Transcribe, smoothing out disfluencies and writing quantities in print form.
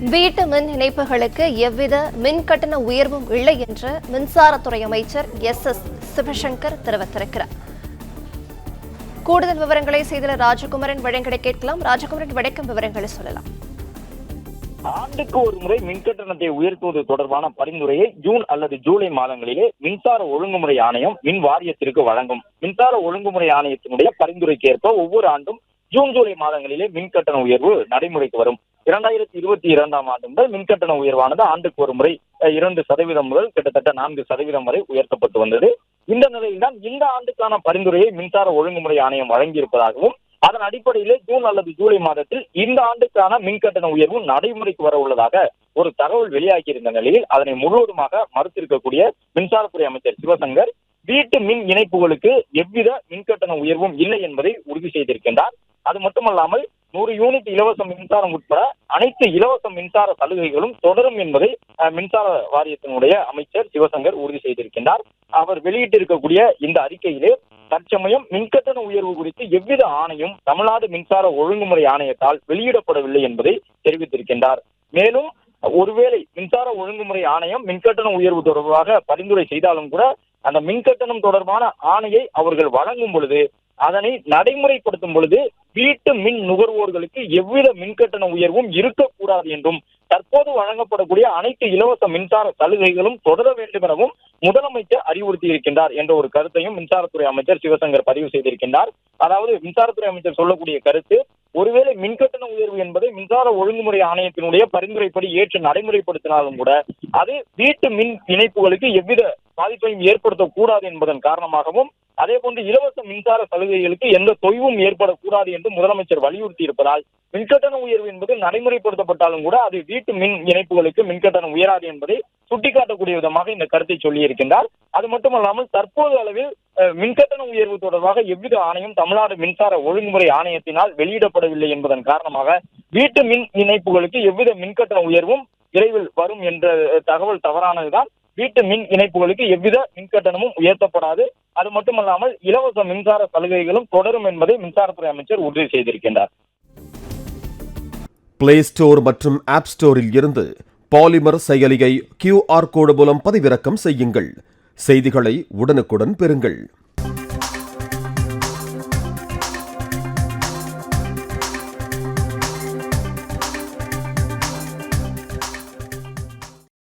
வீட்டு மின் இணைப்புகளுக்கு எவ்வித மின் கட்டண உயர்வும் இல்லை என்று மின்சாரத்துறை அமைச்சர் எஸ் சிவசங்கர் தெரிவித்திருக்கிறார். கூடுதல் விவரங்களை செய்தியாளர் ராஜகுமரன் வழங்கிட கேட்கலாம். ராஜகுமரன், வணக்கம். விவரங்களை சொல்லலாம். ஆண்டுக்கு ஒரு முறை மின்கட்டணத்தை உயர்த்துவது தொடர்பான பரிந்துரையை ஜூன் அல்லது ஜூலை மாதங்களிலே மின்சார ஒழுங்குமுறை ஆணையம் மின் வாரியத்திற்கு வழங்கும். மின்சார ஒழுங்குமுறை ஆணையத்தினுடைய பரிந்துரைக்கு ஏற்ப ஒவ்வொரு ஆண்டும் ஜூன் ஜூலை மாதங்களிலே மின்கட்டண உயர்வு நடைமுறைக்கு வரும். 2022ஆம் ஆண்டு முதல் மின்கட்டண உயர்வானது ஆண்டுக்கு ஒரு முறை 2% முதல் கிட்டத்தட்ட 4% வரை உயர்த்தப்பட்டு வந்தது. இந்த நிலையில்தான் இந்த ஆண்டுக்கான பரிந்துரையை மின்சார ஒழுங்குமுறை ஆணையம் வழங்கியிருப்பதாகவும் அதன் அடிப்படையிலே ஜூன் அல்லது ஜூலை மாதத்தில் இந்த ஆண்டுக்கான மின்கட்டண உயர்வு நடைமுறைக்கு வர உள்ளதாக ஒரு தகவல் வெளியாகியிருந்த நிலையில் அதனை முழுவதுமாக மறுத்திருக்கக்கூடிய மின்சாரத்துறை அமைச்சர் சிவசங்கர் வீட்டு மின் இணைப்புகளுக்கு எவ்வித மின்கட்டண உயர்வும் இல்லை என்பதை உறுதி செய்திருக்கின்றார். அது மட்டுமல்லாமல் 100 யூனிட் இலவச மின்சாரம் உட்பட அனைத்து இலவச மின்சார சலுகைகளும் தொடரும் என்பதை மின்சார வாரியத்தினுடைய அமைச்சர் சிவசங்கர் உறுதி செய்திருக்கின்றார். அவர் வெளியிட்டிருக்கக்கூடிய இந்த அறிக்கையிலே தற்சமயம் மின்கட்டண உயர்வு குறித்து எவ்வித ஆணையும் தமிழ்நாடு மின்சார ஒழுங்குமுறை ஆணையத்தால் வெளியிடப்படவில்லை என்பதை தெரிவித்திருக்கின்றார். மேலும் ஒருவேளை மின்சார ஒழுங்குமுறை ஆணையம் மின்கட்டண உயர்வு தொடர்பாக பரிந்துரை செய்தாலும் கூட அந்த மின்கட்டணம் தொடர்பான ஆணையை அவர்கள் வழங்கும் பொழுது அதனை நடைமுறைப்படுத்தும் பொழுது வீட்டு மின் நுகர்வோர்களுக்கு எவ்வித மின்கட்டண உயர்வும் இருக்கக்கூடாது என்றும் தற்போது வழங்கப்படக்கூடிய அனைத்து இலவச மின்சார சலுகைகளும் தொடர வேண்டும் எனவும் முதலமைச்சர் அறிவுறுத்தி இருக்கின்றார் என்ற ஒரு கருத்தையும் மின்சாரத்துறை அமைச்சர் சிவசங்கர் பதிவு செய்திருக்கின்றார். அதாவது மின்சாரத்துறை அமைச்சர் சொல்லக்கூடிய கருத்து, ஒருவேளை மின்கட்டண உயர்வு என்பதை மின்சார ஒழுங்குமுறை ஆணையத்தினுடைய பரிந்துரைப்படி ஏற்று நடைமுறைப்படுத்தினாலும் கூட அது வீட்டு மின் இணைப்புகளுக்கு எவ்வித பாதிப்பையும் ஏற்படுத்தக்கூடாது என்பதன் காரணமாகவும் அதே போன்று இலவச மின்சார சலுகைகளுக்கு எந்த தொய்வும் ஏற்படக்கூடாது என்று முதலமைச்சர் வலியுறுத்தி இருப்பதால் மின்கட்டண உயர்வு என்பது நடைமுறைப்படுத்தப்பட்டாலும் கூட அது வீட்டு மின் இணைப்புகளுக்கு மின்கட்டணம் உயராது என்பதை சுட்டிக்காட்டக்கூடிய விதமாக இந்த கருத்தை சொல்லியிருக்கின்றார். அது மட்டுமல்லாமல் தற்போது அளவில் மின்கட்டண உயர்வு தொடர்பாக எவ்வித ஆணையம் தமிழ்நாடு மின்சார ஒழுங்குமுறை ஆணையத்தினால் வெளியிடப்படவில்லை என்பதன் காரணமாக வீட்டு மின் இணைப்புகளுக்கு எவ்வித மின்கட்டண உயர்வும் விரைவில் வரும் என்ற தகவல் தவறானதுதான். வீட்டு மின் இணைப்புகளுக்கு எவ்வித மின்கட்டணமும் உயர்த்தப்படாது. அது மட்டுமல்லாமல் இலவச மின்சார சலுகைகளும் தொடரும் என்பதை மின்சாரத்துறை அமைச்சர் உறுதி செய்திருக்கின்றார். பிளே ஸ்டோர் மற்றும் ஆப் ஸ்டோரில் இருந்து பாலிமர் செயலியை QR கோடு மூலம் பதிவிறக்கம் செய்யுங்கள். செய்திகளை உடனுக்குடன் பெறுங்கள்.